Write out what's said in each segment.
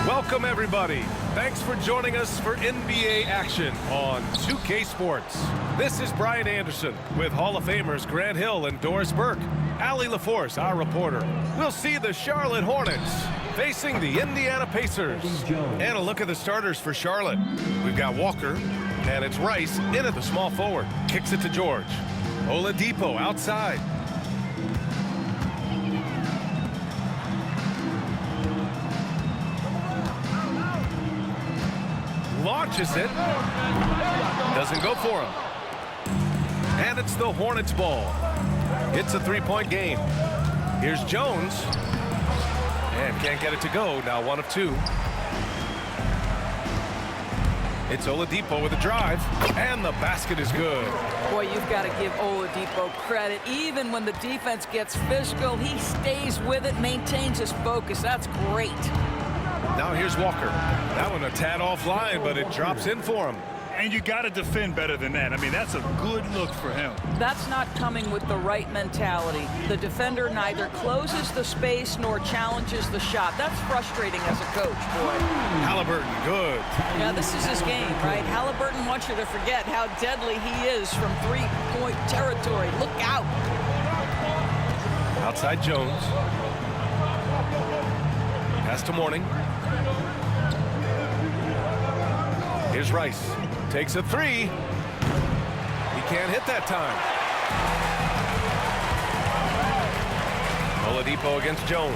Welcome, everybody. Thanks for joining us for NBA action on 2K Sports. This is Brian Anderson with Hall of Famers Grant Hill and Doris Burke. Allie LaForce, our reporter. We'll see the Charlotte Hornets facing the Indiana Pacers. And a look at the starters for Charlotte. We've got Walker, and it's Rice in at the small forward. Kicks it to George. Oladipo outside. Launches it. Doesn't go for him. And it's the Hornets ball. It's a three-point game. Here's Jones. And can't get it to go. Now 1 of 2. It's Oladipo with a drive. And the basket is good. Boy, you've got to give Oladipo credit. Even when the defense gets physical, he stays with it, maintains his focus. That's great. Now here's Walker. That one a tad offline, but it drops in for him. And you got to defend better than that. I mean, that's a good look for him. That's not coming with the right mentality. The defender neither closes the space nor challenges the shot. That's frustrating as a coach, boy. Halliburton, good. Yeah, this is his game, right? Halliburton wants you to forget how deadly he is from three-point territory. Look out. Outside Jones. Pass to Mourning. Here's Rice. Takes a three. He can't hit that time. Oladipo against Jones.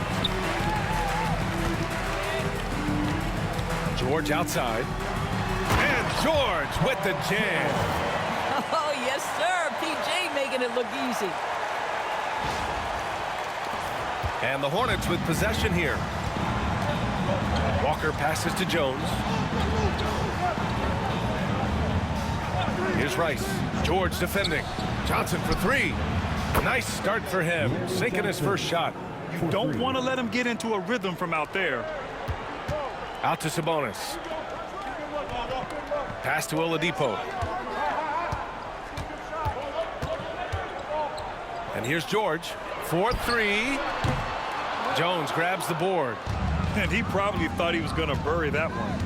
George outside. And George with the jam. Oh, yes, sir. PJ making it look easy. And the Hornets with possession here. Walker passes to Jones. Here's Rice. George defending. Johnson for three. Nice start for him. Sinking his first shot. You don't want to let him get into a rhythm from out there. Out to Sabonis. Pass to Oladipo. And here's George. 4-3. Jones grabs the board. And he probably thought he was going to bury that one.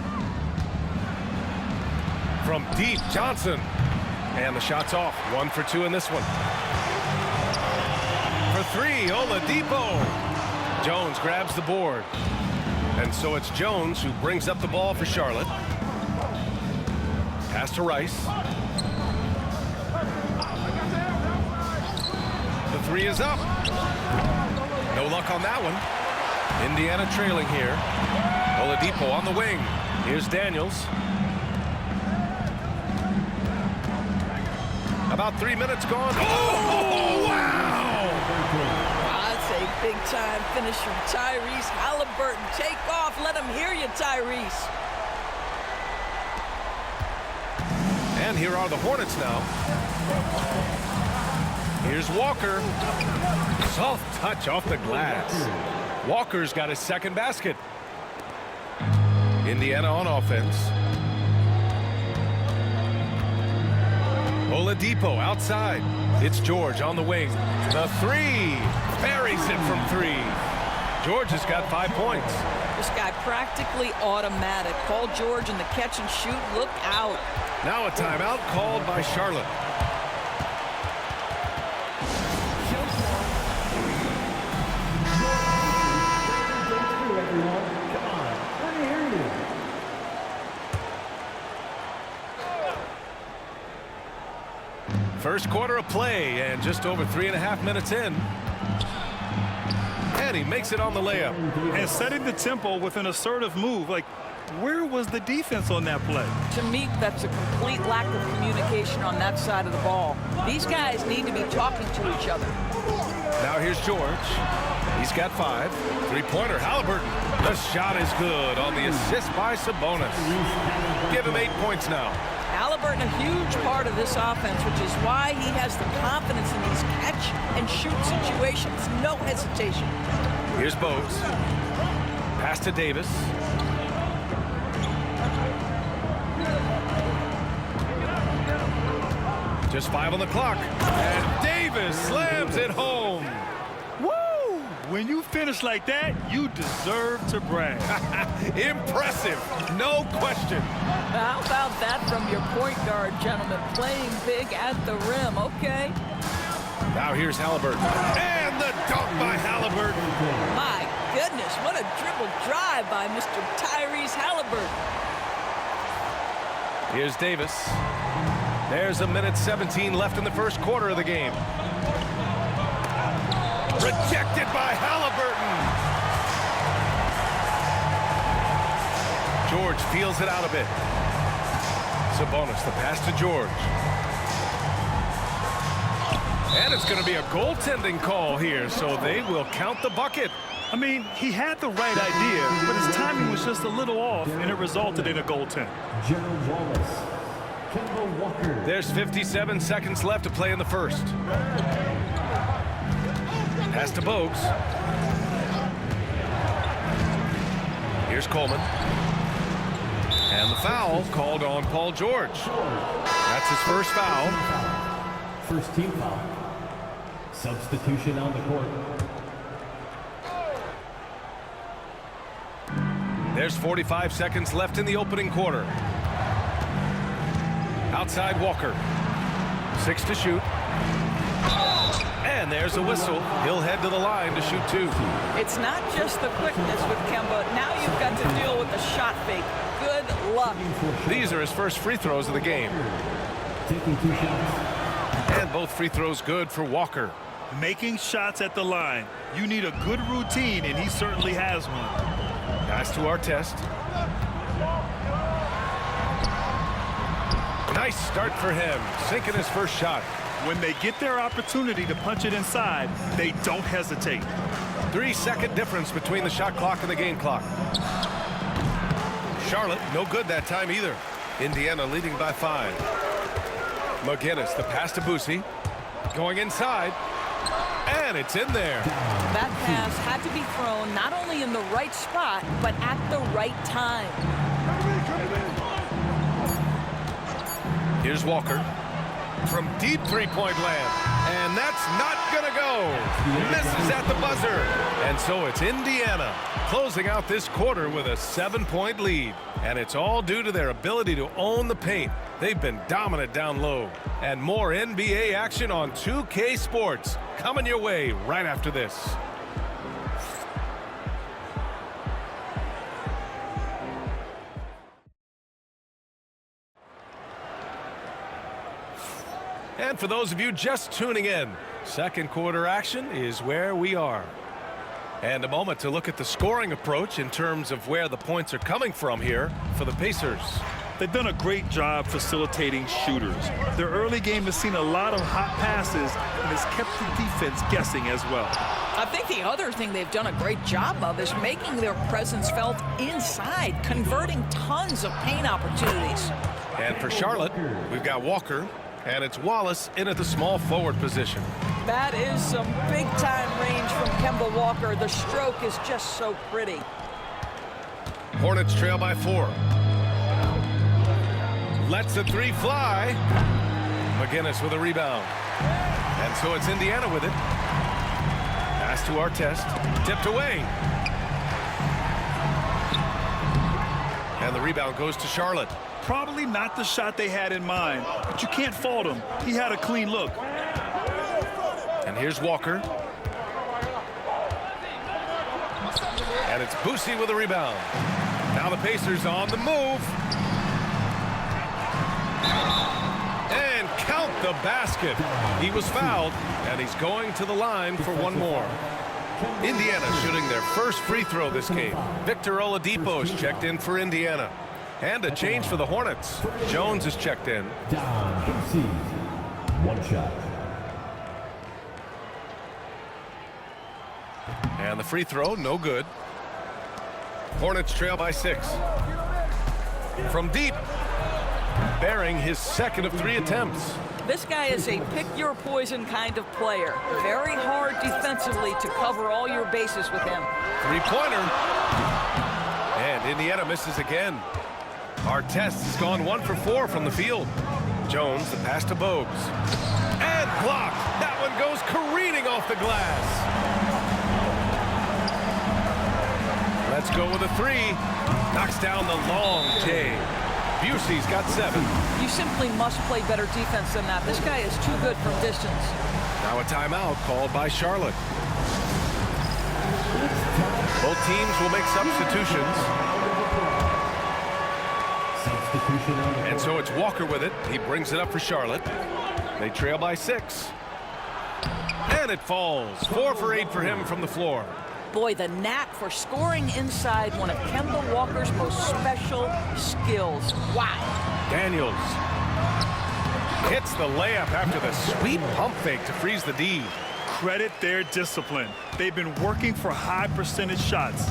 From deep, Johnson. And the shot's off. 1 for 2 in this one. For 3, Oladipo. Jones grabs the board. And so it's Jones who brings up the ball for Charlotte. Pass to Rice. The 3 is up. No luck on that one. Indiana trailing here. Oladipo on the wing. Here's Daniels. About 3 minutes gone. Oh, wow! That's a big-time finish from Tyrese Halliburton. Take off. Let him hear you, Tyrese. And here are the Hornets now. Here's Walker. Soft touch off the glass. Walker's got his second basket. Indiana on offense. Oladipo outside. It's George on the wing. The 3. Buries it from 3. George has got 5 points. This guy practically automatic. Paul George in the catch and shoot. Look out. Now a timeout called by Charlotte. First quarter of play and just over 3.5 minutes in. And he makes it on the layup. And setting the tempo with an assertive move. Like, where was the defense on that play? To me, that's a complete lack of communication on that side of the ball. These guys need to be talking to each other. Now here's George. He's got 5. Three-pointer, Halliburton. The shot is good on the assist by Sabonis. Give him 8 points now. Halliburton, a huge part of this offense, which is why he has the confidence in these catch-and-shoot situations. No hesitation. Here's Bose. Pass to Davis. Just 5 on the clock. And Davis slams it home. Woo! When you finish like that, you deserve to brag. Impressive, no question. How about that from your point guard, gentlemen? Playing big at the rim, okay. Now here's Halliburton. And the dunk by Halliburton. My goodness, what a dribble drive by Mr. Tyrese Halliburton. Here's Davis. There's a minute 17 left in the first quarter of the game. Rejected by Halliburton. George feels it out a bit. Sabonis, the pass to George. And it's going to be a goaltending call here, so they will count the bucket. I mean, he had the right idea, but his timing was just a little off, and it resulted in a goaltend. Gerald Wallace, Kemba Walker. There's 57 seconds left to play in the first. Pass to Bogues. Here's Coleman. And the foul called on Paul George. That's his first foul. First team foul. Substitution on the court. There's 45 seconds left in the opening quarter. Outside Walker. 6 to shoot. And there's a whistle. He'll head to the line to shoot 2. It's not just the quickness with Kemba. Now you've got to deal with the shot fake. Good luck. These are his first free throws of the game. Taking 2 shots. And both free throws good for Walker. Making shots at the line. You need a good routine, and he certainly has one. Pass to Artest. Nice start for him. Sinking his first shot. When they get their opportunity to punch it inside, they don't hesitate. 3-second difference between the shot clock and the game clock. Charlotte, no good that time either. Indiana leading by 5. McGinnis, the pass to Boosie. Going inside. And it's in there. That pass had to be thrown not only in the right spot, but at the right time. Here's Walker. From deep three-point land. And that's not going to go. Misses at the buzzer. And so it's Indiana closing out this quarter with a 7-point lead. And it's all due to their ability to own the paint. They've been dominant down low. And more NBA action on 2K Sports coming your way right after this. And for those of you just tuning in, second quarter action is where we are. And a moment to look at the scoring approach in terms of where the points are coming from here for the Pacers. They've done a great job facilitating shooters. Their early game has seen a lot of hot passes and has kept the defense guessing as well. I think the other thing they've done a great job of is making their presence felt inside, converting tons of paint opportunities. And for Charlotte, we've got Walker, and it's Wallace in at the small forward position. That is some big-time range from Kemba Walker. The stroke is just so pretty. Hornets trail by 4. Lets the 3 fly. McGinnis with a rebound. And so it's Indiana with it. Pass to Artest. Tipped away. And the rebound goes to Charlotte. Probably not the shot they had in mind, but you can't fault him. He had a clean look. And here's Walker. And it's Boosie with a rebound. Now the Pacers on the move. And count the basket. He was fouled, and he's going to the line for one more. Indiana shooting their first free throw this game. Victor Oladipo is checked in for Indiana. And a change for the Hornets. Jones is checked in. Down, concede. 1 shot. And the free throw, no good. Hornets trail by 6. From deep. Bearing his second of 3 attempts. This guy is a pick-your-poison kind of player. Very hard defensively to cover all your bases with him. 3-pointer. And Indiana misses again. Artest has gone 1 for 4 from the field. Jones, the pass to Bogues. And blocked. That one goes careening off the glass. Let's go with a three. Knocks down the long J. Busey's got 7. You simply must play better defense than that. This guy is too good from distance. Now a timeout called by Charlotte. Both teams will make substitutions. Substitution on the And so it's Walker with it. He brings it up for Charlotte. They trail by 6. And it falls. 4 for 8 for him from the floor. Boy, the knack for scoring inside, one of Kemba Walker's most special skills. Wow. Daniels hits the layup after the sweet pump fake to freeze the D. Credit their discipline. They've been working for high percentage shots.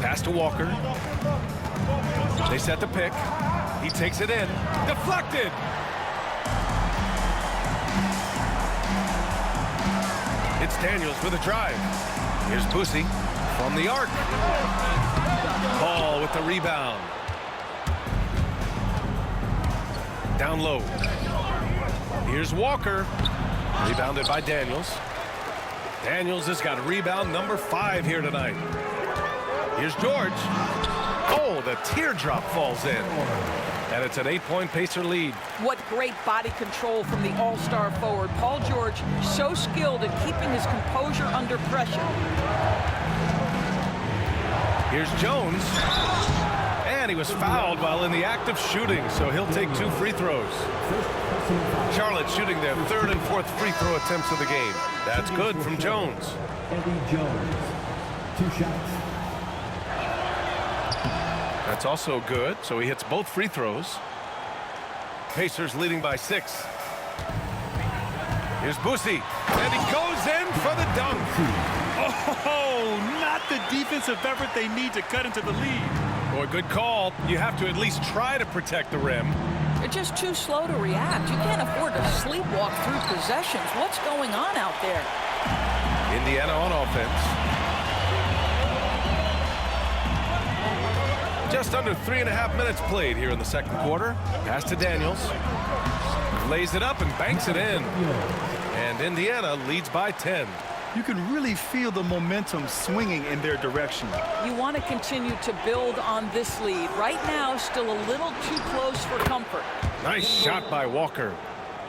Pass to Walker. They set the pick. He takes it in. Deflected. It's Daniels with a drive. Here's Busey from the arc. Ball with the rebound. Down low. Here's Walker. Rebounded by Daniels. Daniels has got rebound number 5 here tonight. Here's George. Oh, the teardrop falls in. And it's an 8-point Pacer lead. What great body control from the all-star forward. Paul George, so skilled at keeping his composure under pressure. Here's Jones. And he was fouled while in the act of shooting, so he'll take 2 free throws. Charlotte shooting their 3rd and 4th free throw attempts of the game. That's good from Jones. Eddie Jones. 2 shots. That's also good, so he hits both free throws. Pacers leading by 6. Here's Busey, and he goes in for the dunk. Oh, not the defensive effort they need to cut into the lead. Boy, good call. You have to at least try to protect the rim. They're just too slow to react. You can't afford to sleepwalk through possessions. What's going on out there? Indiana on offense. Just under 3.5 minutes played here in the second quarter. Pass to Daniels. Lays it up and banks it in. And Indiana leads by 10. You can really feel the momentum swinging in their direction. You want to continue to build on this lead. Right now, still a little too close for comfort. Nice shot by Walker.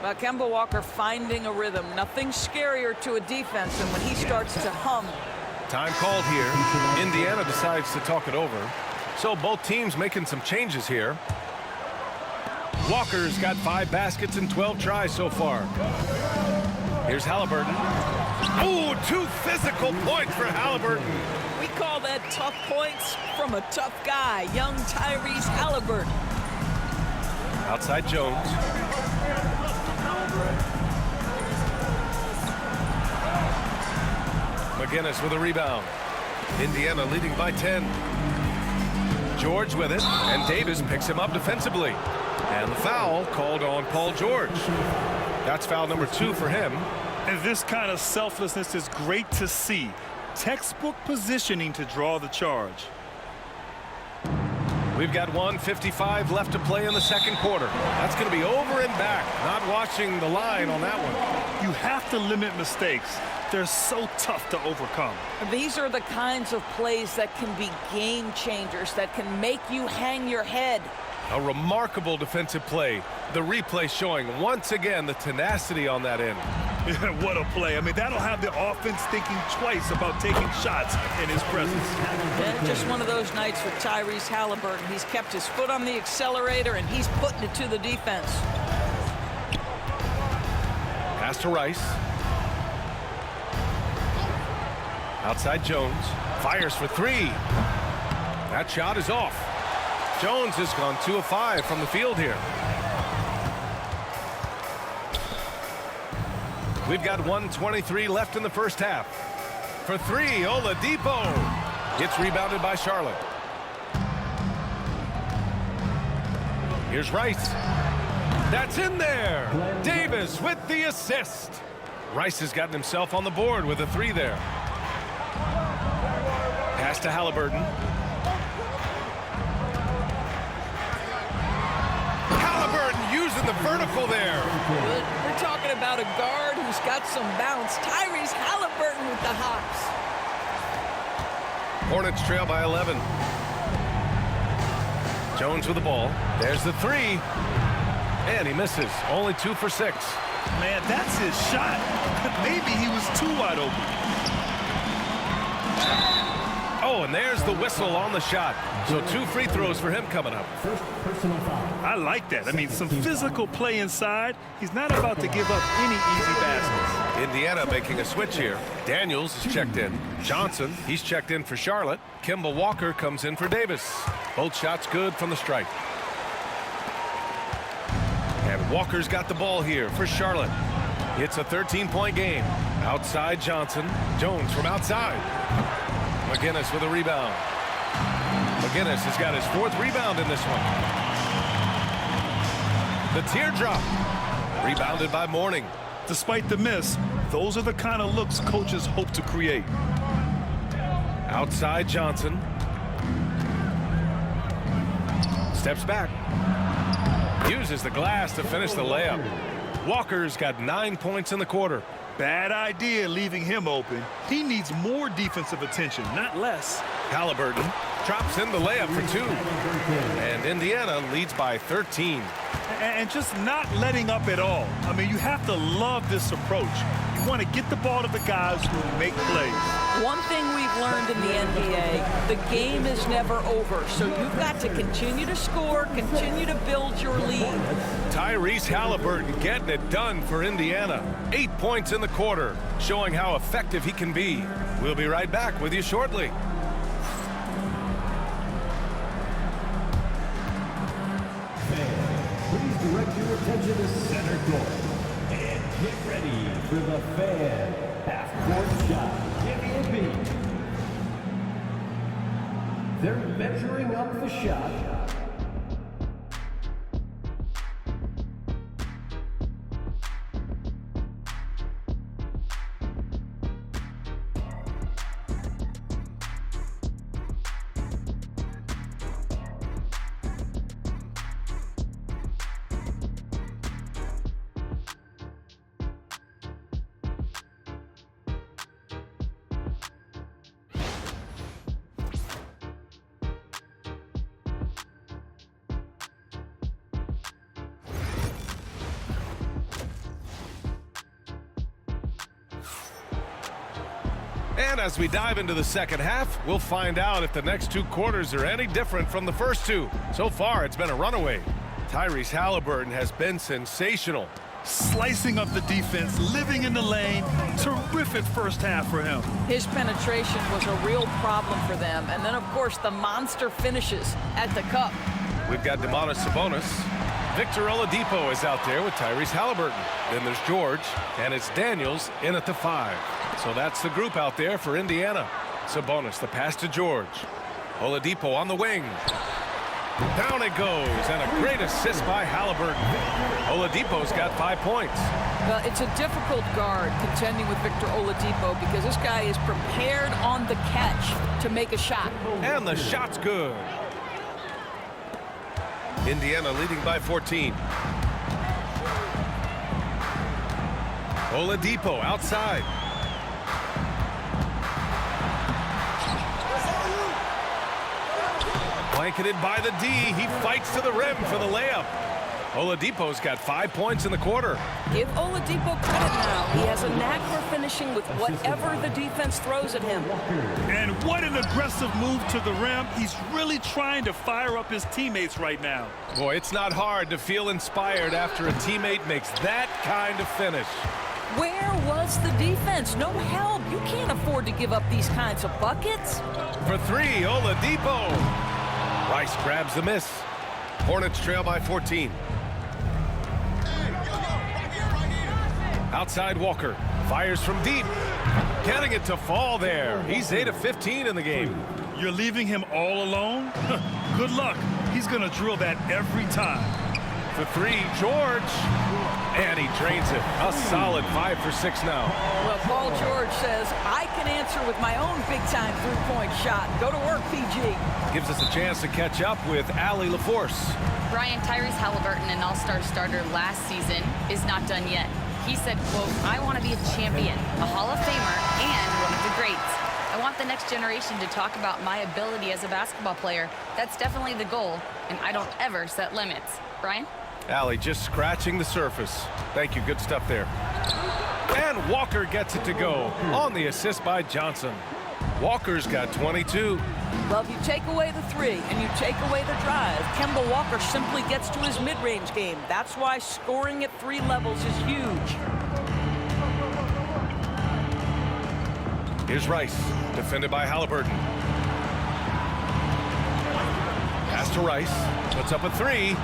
Kemba Walker finding a rhythm. Nothing scarier to a defense than when he starts to hum. Time called here. Indiana decides to talk it over. So both teams making some changes here. Walker's got 5 baskets and 12 tries so far. Here's Halliburton. Oh, 2 physical points for Halliburton. We call that tough points from a tough guy, young Tyrese Halliburton. Outside Jones. McGinnis with a rebound. Indiana leading by 10. George with it, and Davis picks him up defensively. And the foul called on Paul George. That's foul number 2 for him. And this kind of selflessness is great to see. Textbook positioning to draw the charge. We've got 1:55 left to play in the second quarter. That's going to be over and back. Not watching the line on that one. You have to limit mistakes. They're so tough to overcome. These are the kinds of plays that can be game changers, that can make you hang your head. A remarkable defensive play. The replay showing once again the tenacity on that end. What a play. I mean, that'll have the offense thinking twice about taking shots in his presence. Yeah, just one of those nights with Tyrese Halliburton. He's kept his foot on the accelerator, and he's putting it to the defense. Pass to Rice. Outside Jones. Fires for 3. That shot is off. Jones has gone 2 of 5 from the field here. We've got 1:23 left in the first half. For 3, Oladipo. Gets rebounded by Charlotte. Here's Rice. That's in there. Davis with the assist. Rice has gotten himself on the board with a 3 there. Pass to Halliburton. Halliburton using the vertical there. Good. We're talking about a guard who's got some bounce. Tyrese Halliburton with the hops. Hornets trail by 11. Jones with the ball. There's the three. And he misses. Only 2 for 6. Man, that's his shot. Maybe he was too wide open. Oh, and there's the whistle on the shot. So 2 free throws for him coming up. First personal foul. I like that. I mean, some physical play inside. He's not about to give up any easy baskets. Indiana making a switch here. Daniels is checked in. Johnson, he's checked in for Charlotte. Kemba Walker comes in for Davis. Both shots good from the stripe. And Walker's got the ball here for Charlotte. It's a 13-point game. Outside Johnson. Jones from outside. McGinnis with a rebound. McGinnis has got his 4th rebound in this one. The teardrop. Rebounded by Mourning. Despite the miss, those are the kind of looks coaches hope to create. Outside Johnson. Steps back. Uses the glass to finish the layup. Walker's got 9 points in the quarter. Bad idea leaving him open. He needs more defensive attention, not less. Halliburton drops in the layup for 2. And Indiana leads by 13. And just not letting up at all. I mean, you have to love this approach. You want to get the ball to the guys who make plays. One thing we've learned in the NBA, the game is never over. So you've got to continue to score, continue to build your lead. Tyrese Halliburton getting it done for Indiana. 8 points in the quarter, showing how effective he can be. We'll be right back with you shortly. Please direct your attention to center court. And get ready for the Fan half-court shot. Give me a beat. They're measuring up the shot. And as we dive into the second half, we'll find out if the next 2 quarters are any different from the first 2. So far, it's been a runaway. Tyrese Halliburton has been sensational. Slicing up the defense, living in the lane. Terrific first half for him. His penetration was a real problem for them. And then, of course, the monster finishes at the cup. We've got Domantas Sabonis. Victor Oladipo is out there with Tyrese Halliburton. Then there's George, and it's Daniels in at the 5. So that's the group out there for Indiana. Sabonis, the pass to George. Oladipo on the wing. Down it goes, and a great assist by Halliburton. Oladipo's got 5 points. Well, it's a difficult guard contending with Victor Oladipo because this guy is prepared on the catch to make a shot. And the shot's good. Indiana leading by 14. Oladipo outside. Blanketed by the D. He fights to the rim for the layup. Oladipo's got 5 points in the quarter. Give Oladipo credit now. He has a knack for finishing with whatever the defense throws at him. And what an aggressive move to the rim. He's really trying to fire up his teammates right now. Boy, it's not hard to feel inspired after a teammate makes that kind of finish. Where was the defense? No help. You can't afford to give up these kinds of buckets. For 3, Oladipo. Rice grabs the miss. Hornets trail by 14. Outside Walker. Fires from deep. Getting it to fall there. He's 8 of 15 in the game. You're leaving him all alone? Good luck. He's going to drill that every time. For 3, George. And he drains it. A solid 5 for 6 now. Well, Paul George says, I can answer with my own big-time three-point shot. Go to work, PG. Gives us a chance to catch up with Allie LaForce. Brian, Tyrese Halliburton, an all-star starter last season, is not done yet. He said, quote, I want to be a champion, a Hall of Famer, and one of the greats. I want want the next generation to talk about my ability as a basketball player. That's definitely the goal, and I don't ever set limits. Brian? Allie just scratching the surface. Thank you. Good stuff there. And Walker gets it to go on the assist by Johnson. Walker's got 22. Well, if you take away the three and you take away the drive, Kemba Walker simply gets to his mid-range game. That's why scoring at 3 levels is huge. Here's Rice, defended by Halliburton. Pass to Rice, puts up a 3.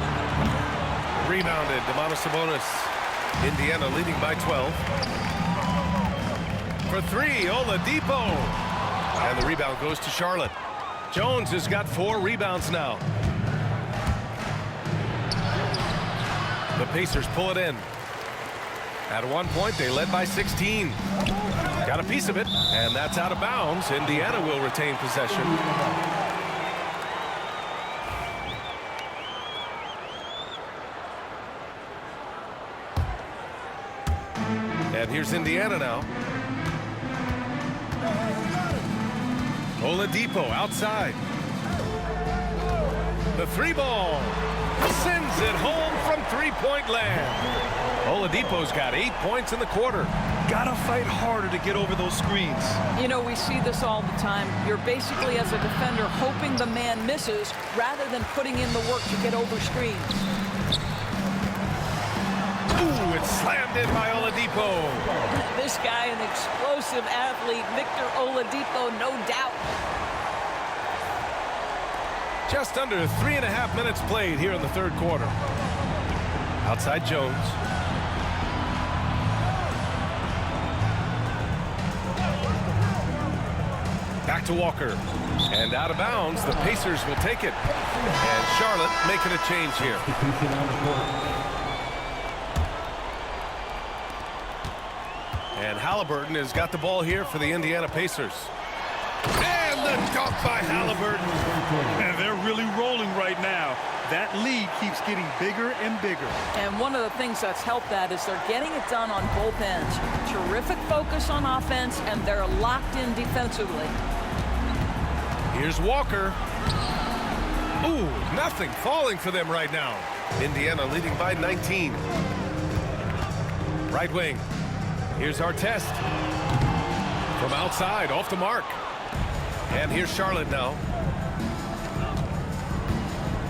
Rebounded, Domantas Sabonis. Indiana leading by 12. For 3, Oladipo. And the rebound goes to Charlotte. Jones has got 4 rebounds now. The Pacers pull it in. At one point, they led by 16. Got a piece of it, and that's out of bounds. Indiana will retain possession. And here's Indiana now. Oladipo outside. The 3 ball. Sends it home from 3-point land. Oladipo's got 8 points in the quarter. Gotta fight harder to get over those screens. You know, we see this all the time. You're basically, as a defender, hoping the man misses rather than putting in the work to get over screens. Ooh, it's slammed in by Oladipo. This guy, an explosive athlete, Victor Oladipo, no doubt. Just under 3.5 minutes played here in the third quarter. Outside Jones. Back to Walker. And out of bounds, the Pacers will take it. And Charlotte making a change here. And Halliburton has got the ball here for the Indiana Pacers. And the dunk by Halliburton. And they're really rolling right now. That lead keeps getting bigger and bigger. And one of the things that's helped that is they're getting it done on both ends. Terrific focus on offense, and they're locked in defensively. Here's Walker. Ooh, nothing falling for them right now. Indiana leading by 19. Right wing. Here's Artest. From outside, off the mark. And here's Charlotte now.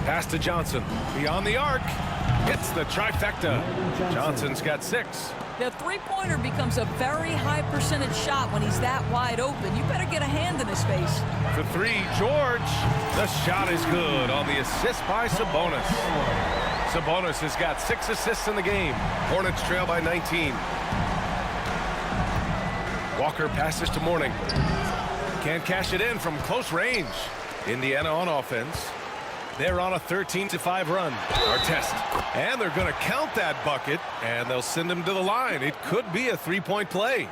Pass to Johnson. Beyond the arc. Hits the trifecta. Johnson's got 6. The three-pointer becomes a very high percentage shot when he's that wide open. You better get a hand in his face. For 3, George. The shot is good on the assist by Sabonis. Sabonis has got 6 assists in the game. Hornets trail by 19. Walker passes to Mourning. Can't cash it in from close range. Indiana on offense. They're on a 13-5 run. Artest. And they're going to count that bucket, and they'll send him to the line. It could be a 3-point play.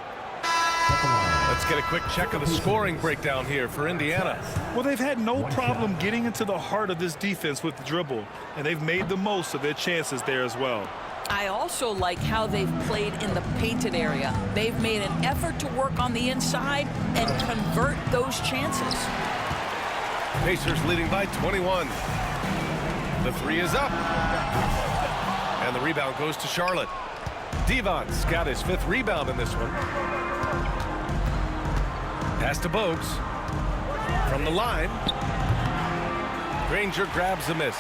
Let's get a quick check of the scoring breakdown here for Indiana. Well, they've had no problem getting into the heart of this defense with the dribble, and they've made the most of their chances there as well. I also like how they've played in the painted area. They've made an effort to work on the inside and convert those chances. Pacers leading by 21. The 3 is up. And the rebound goes to Charlotte. Devon's got his 5th rebound in this one. Pass to Bogues. From the line. Granger grabs the miss.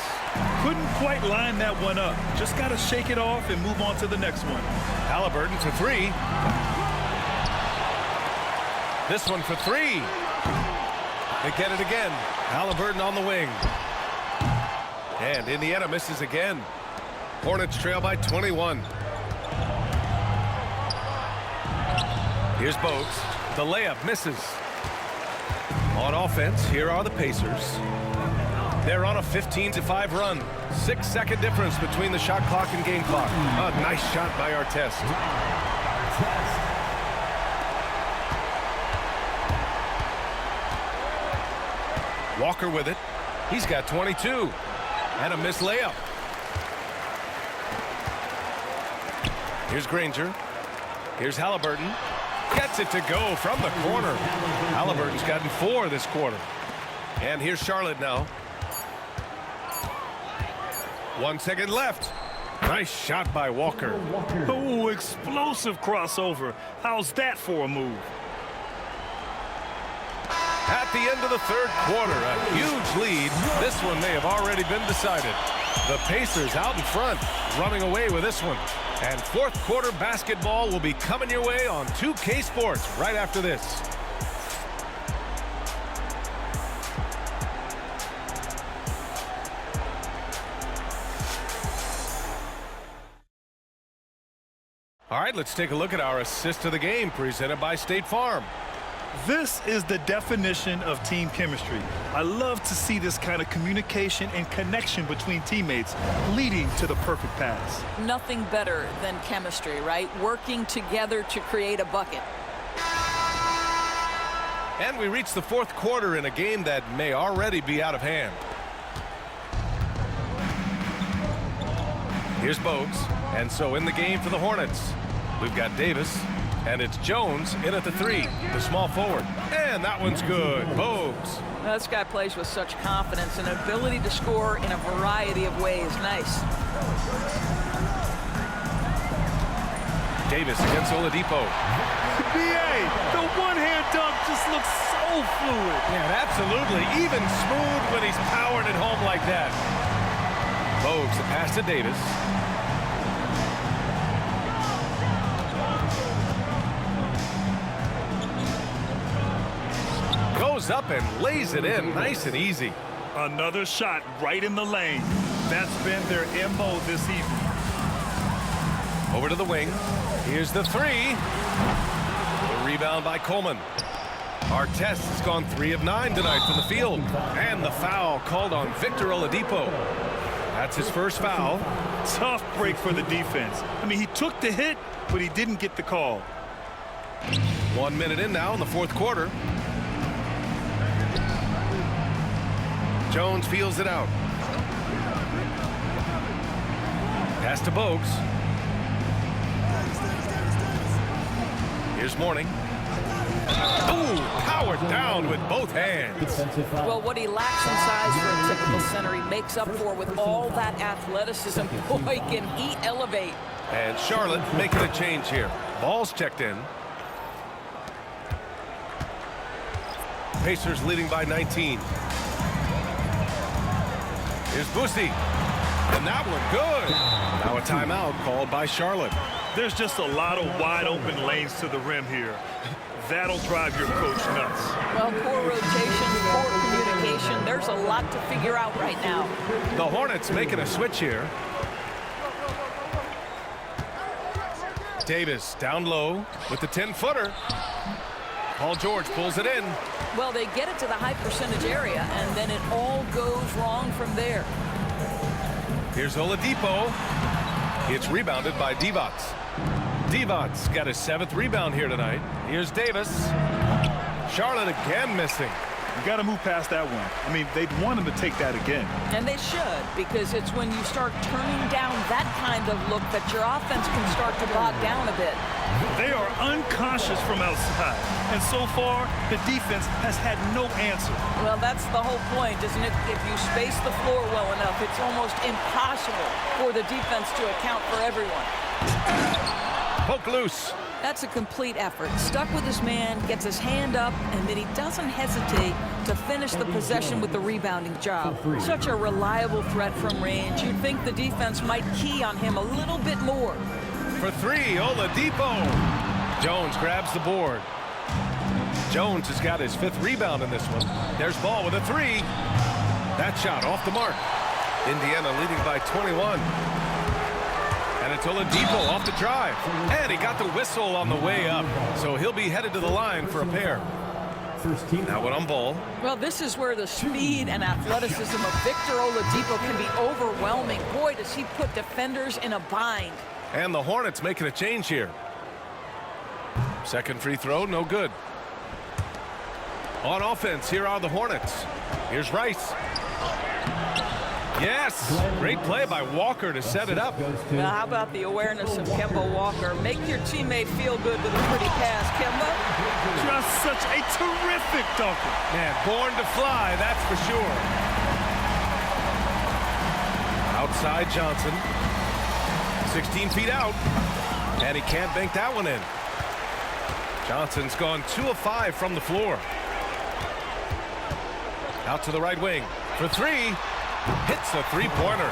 Couldn't quite line that one up. Just got to shake it off and move on to the next one. Halliburton for 3. This one for 3. They get it again. Halliburton on the wing. And Indiana misses again. Hornets trail by 21. Here's Bogues. The layup misses. On offense, here are the Pacers. They're on a 15-5 run. 6-second difference between the shot clock and game clock. A nice shot by Artest. Walker with it. He's got 22. And a missed layup. Here's Granger. Here's Halliburton. Gets it to go from the corner. Halliburton's gotten 4 this quarter. And here's Charlotte now. 1 second left. Nice shot by Walker. Oh, explosive crossover. How's that for a move? At the end of the third quarter, a huge lead. This one may have already been decided. The Pacers out in front, running away with this one. And fourth quarter basketball will be coming your way on 2K Sports right after this. All right, let's take a look at our assist of the game presented by State Farm. This is the definition of team chemistry. I love to see this kind of communication and connection between teammates leading to the perfect pass. Nothing better than chemistry, right? Working together to create a bucket. And we reach the fourth quarter in a game that may already be out of hand. Here's Bogues, and so in the game for the Hornets, we've got Davis. And it's Jones in at the 3, the small forward. And that one's good. Bogues. This guy plays with such confidence and ability to score in a variety of ways. Nice. Davis against Oladipo. BA, the one-hand dunk just looks so fluid. Yeah, absolutely. Even smooth when he's powered it home like that. Bogues, the pass to Davis. Goes up and lays it in nice and easy. Another shot right in the lane. That's been their MO this evening. Over to the wing. Here's the 3. The rebound by Coleman. Artest has gone 3 of 9 tonight from the field. And the foul called on Victor Oladipo. That's his first foul. Tough break for the defense. I mean, he took the hit, but he didn't get the call. 1 minute in now in the fourth quarter. Jones feels it out. Pass to Bogues. Here's Mourning. Ooh, powered down with both hands. Well, what he lacks in size for a typical center, he makes up for with all that athleticism. Boy, can he elevate. And Charlotte making a change here. Ball's checked in. Pacers leading by 19. Here's Boosie. And that one good. Now a timeout called by Charlotte. There's just a lot of wide open lanes to the rim here. That'll drive your coach nuts. Well, poor rotation, poor communication. There's a lot to figure out right now. The Hornets making a switch here. Davis down low with the 10-footer. Paul George pulls it in. Well, they get it to the high percentage area, and then it all goes wrong from there. Here's Oladipo. It's rebounded by Divac. Divac's got his 7th rebound here tonight. Here's Davis. Charlotte again missing. You got to move past that one. I mean, they'd want him to take that again. And they should, because it's when you start turning down that kind of look that your offense can start to bog down a bit. They are unconscious from outside. And so far, the defense has had no answer. Well, that's the whole point, isn't it? If you space the floor well enough, it's almost impossible for the defense to account for everyone. Poke loose. That's a complete effort. Stuck with his man, gets his hand up, and then he doesn't hesitate to finish the possession with the rebounding job. Such a reliable threat from range. You'd think the defense might key on him a little bit more. For 3, Oladipo. Jones grabs the board. Jones has got his 5th rebound in this one. There's Ball with a 3. That shot off the mark. Indiana leading by 21. And it's Oladipo off the drive. And he got the whistle on the way up. So he'll be headed to the line for a pair. Now one on Ball. Well, this is where the speed and athleticism of Victor Oladipo can be overwhelming. Boy, does he put defenders in a bind. And the Hornets making a change here. Second free throw, no good. On offense, here are the Hornets. Here's Rice. Yes, great play by Walker to set it up. Now, how about the awareness of Kemba Walker? Make your teammate feel good with a pretty pass, Kemba. Just such a terrific dunker. Man, born to fly, that's for sure. Outside Johnson. 16 feet out. And he can't bank that one in. Johnson's gone 2 of 5 from the floor. Out to the right wing for 3. Hits the three-pointer.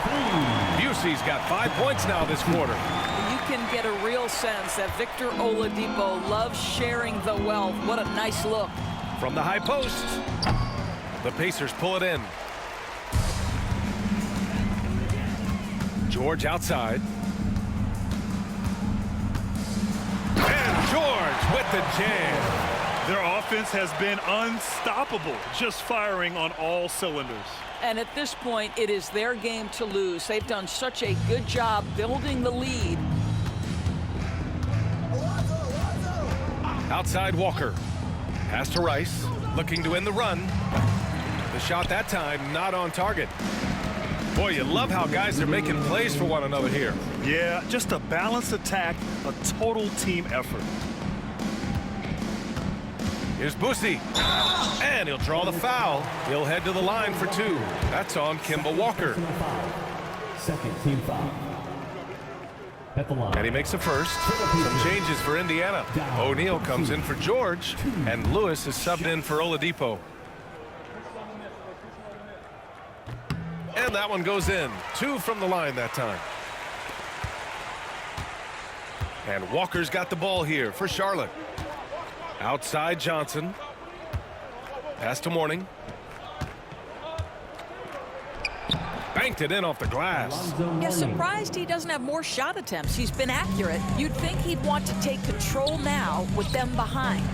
Busey's got 5 points now this quarter. You can get a real sense that Victor Oladipo loves sharing the wealth. What a nice look. From the high post, the Pacers pull it in. George outside. And George with the jam. Their offense has been unstoppable, just firing on all cylinders. And at this point, it is their game to lose. They've done such a good job building the lead. Outside Walker. Pass to Rice. Looking to end the run. The shot that time not on target. Boy, you love how guys are making plays for one another here. Yeah, just a balanced attack, a total team effort. Here's Busey. And he'll draw the foul. He'll head to the line for 2. That's on Kemba Walker. Second team foul. At the line. And he makes a first. Some changes for Indiana. O'Neal comes in for George. And Lewis is subbed in for Oladipo. And that one goes in. 2 from the line that time. And Walker's got the ball here for Charlotte. Outside Johnson. Pass to Mourning. Banked it in off the glass. Yeah, surprised he doesn't have more shot attempts. He's been accurate. You'd think he'd want to take control now with them behind.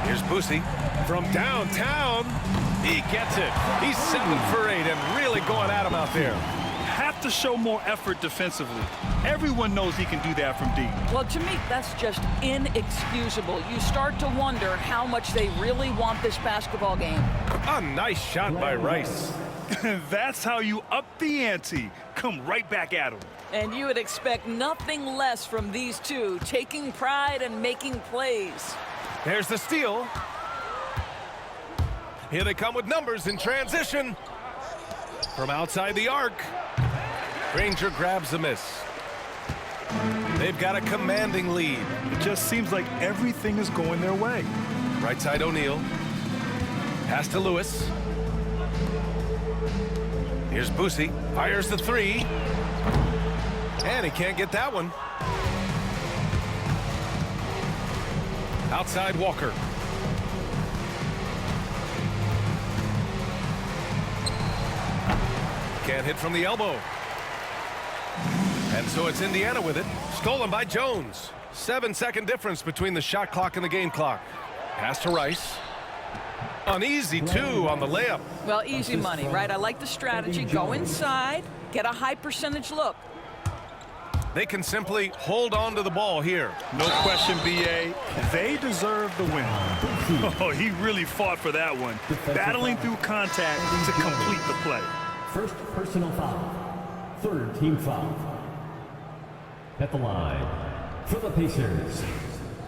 Here's Busey from downtown. He gets it. He's 7 for 8 and really going at him out there. Have to show more effort defensively. Everyone knows he can do that from deep. Well, to me, that's just inexcusable. You start to wonder how much they really want this basketball game. A nice shot by Rice. That's how you up the ante. Come right back at him. And you would expect nothing less from these two, taking pride and making plays. There's the steal. Here they come with numbers in transition. From outside the arc. Granger grabs the miss. They've got a commanding lead. It just seems like everything is going their way. Right side O'Neal. Pass to Lewis. Here's Busey. Fires the 3. And he can't get that one. Outside Walker. Can't hit from the elbow. And so it's Indiana with it. Stolen by Jones. 7-second difference between the shot clock and the game clock. Pass to Rice. An easy 2 on the layup. Well, easy money, right? I like the strategy. Go inside, get a high percentage look. They can simply hold on to the ball here. No question, B.A. They deserve the win. Oh, he really fought for that one. Battling through contact to complete the play. First personal foul. Third team foul. At the line. For the Pacers,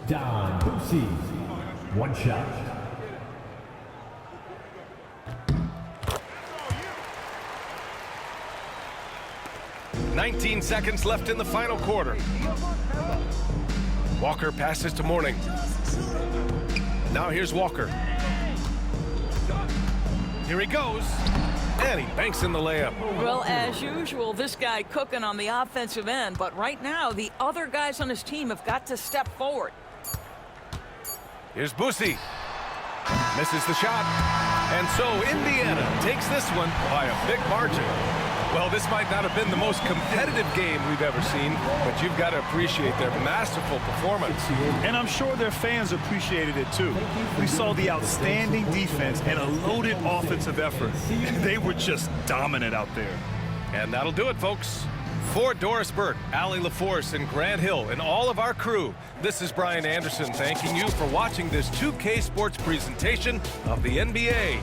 Don Busey. 1 shot. $19 seconds left in the final quarter. Walker passes to Mourning. Now here's Walker. Here he goes. And he banks in the layup. Well, as usual, this guy cooking on the offensive end. But right now, the other guys on his team have got to step forward. Here's Busey. Misses the shot. And so Indiana takes this one by a big margin. Well, this might not have been the most competitive game we've ever seen, but you've got to appreciate their masterful performance. And I'm sure their fans appreciated it too. We saw the outstanding defense and a loaded offensive effort. They were just dominant out there. And that'll do it, folks. For Doris Burke, Allie LaForce, and Grant Hill, and all of our crew, this is Brian Anderson thanking you for watching this 2K Sports presentation of the NBA.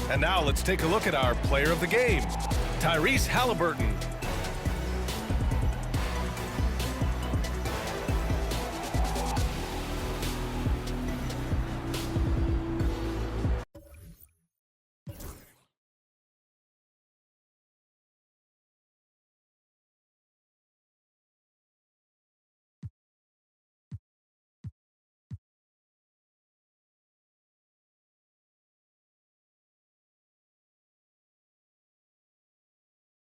And now let's take a look at our player of the game, Tyrese Halliburton.